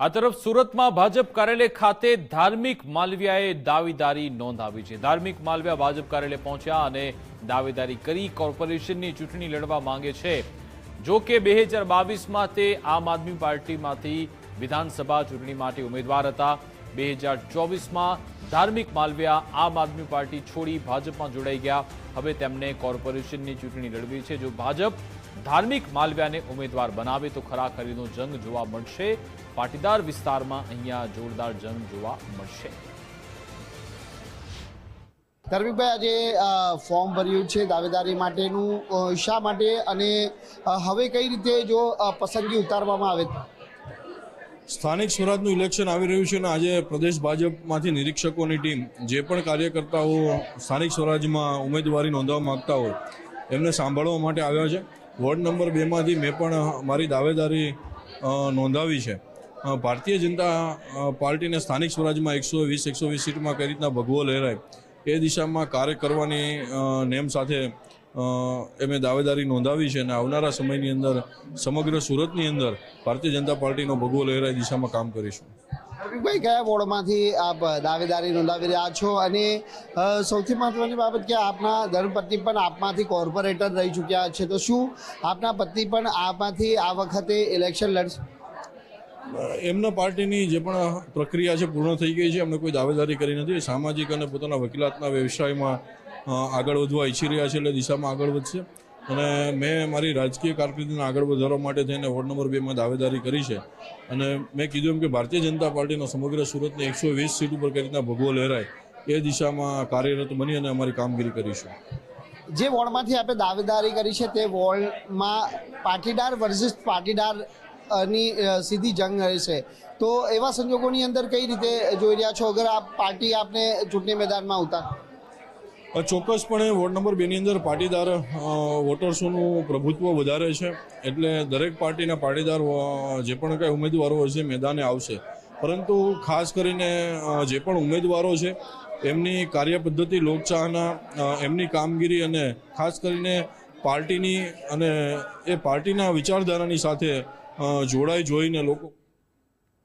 આ તરફ સુરતમાં ભાજપ કાર્યાલય ખાતે ધાર્મિક માલવિયાએ દાવેદારી નોંધાવી છે। ધાર્મિક માલવિયા ભાજપ કાર્યાલય પહોંચ્યા અને દાવેદારી કરી કોર્પોરેશનની ચૂંટણી લડવા માંગે છે। જો કે 2022માં તે આમ આદમી પાર્ટીમાંથી વિધાનસભા ચૂંટણી માટે ઉમેદવાર હતા। 2024માં ધાર્મિક માલવિયા આમ આદમી પાર્ટી છોડી ભાજપમાં જોડાઈ ગયા। હવે તેમને કોર્પોરેશનની ચૂંટણી લડવી છે। જો ભાજપ ધાર્મિક માલવિયાને ઉમેદવાર બનાવે તો ખરાખરીનો જંગ જોવા મળશે। પાટીદાર વિસ્તારમાં અહીંયા જોરદાર જંગ જોવા મળશે। ધાર્મિકભાઈ, આજે ફોર્મ ભર્યું છે દાવેદારી માટેનું, શા માટે અને હવે કઈ રીતે જો પસંદગી ઉતારવામાં આવે? સ્થાનિક સ્વરાજનું ઇલેક્શન આવી રહ્યું છે અને આજે પ્રદેશ ભાજપમાંથી નિરીક્ષકોની ટીમ જે પણ કાર્યકર્તાઓ સ્થાનિક સ્વરાજમાં ઉમેદવારી નોંધવા માંગતા હોય એમને સાંભળવા માટે આવ્યા છે। વોર્ડ નંબર 2માંથી મેં પણ મારી દાવેદારી નોંધાવી છે। ભારતીય જનતા પાર્ટીને સ્થાનિક સ્વરાજમાં 120 સીટમાં કઈ રીતના ભગવો લહેરાય એ દિશામાં કાર્ય કરવાની નેમ સાથે મેં દાવેદારી નોંધાવી છે અને આવનારા સમયની અંદર સમગ્ર સુરતની અંદર ભારતીય જનતા પાર્ટીનો ભગવો લહેરાય દિશામાં કામ કરીશું। ભાઈ, કયા વોર્ડમાંથી આપ દાવેદારી નોંધાવી રહ્યા છો અને સૌથી મહત્વની બાબત કે આપના ધર્મપત્ની પણ આપમાંથી કોર્પોરેટર રહી ચૂક્યા છે, તો શું આપના પત્ની પણ આપમાંથી આ વખતે ઇલેક્શન લડશે? એમના પાર્ટીની જે પણ પ્રક્રિયા છે પૂર્ણ થઈ ગઈ છે। એમને કોઈ દાવેદારી કરી નથી। સામાજિક અને પોતાના વકીલાતના વ્યવસાયમાં આગળ વધવા ઈચ્છી રહ્યા છે એટલે દિશામાં આગળ વધશે અને મેં મારી રાજકીય કારકિર્દીને આગળ વધારવા માટે થઈને વોર્ડ નંબર 2માં દાવેદારી કરી છે અને મેં કીધું એમ કે ભારતીય જનતા પાર્ટીનો સમગ્ર સુરતની 120 સીટ ઉપર કઈ રીતના ભગવો લહેરાય એ દિશામાં કાર્યરત બની અને અમારી કામગીરી કરીશું। જે વોર્ડમાંથી આપણે દાવેદારી કરી છે તે વોર્ડમાં પાટીદાર વર્સિસ પાટીદાર ની સીધી જંગ રહેશે, તો એવા સંજોગોની અંદર કઈ રીતે જોઈ રહ્યા છો અગર આ પાર્ટી આપને ચૂંટણી મેદાનમાં ઉતાર? ચોક્કસપણે વોર્ડ નંબર 2ની અંદર પાટીદાર વોટર્સોનું પ્રભુત્વ વધારે છે એટલે દરેક પાર્ટીના પાટીદાર જે પણ કંઈ ઉમેદવારો હશે મેદાને આવશે, પરંતુ ખાસ કરીને જે પણ ઉમેદવારો છે એમની કાર્યપદ્ધતિ લોકચાહના એમની કામગીરી અને ખાસ કરીને પાર્ટીની અને એ પાર્ટીના વિચારધારાની સાથે જોડાઈ જોઈને લોકો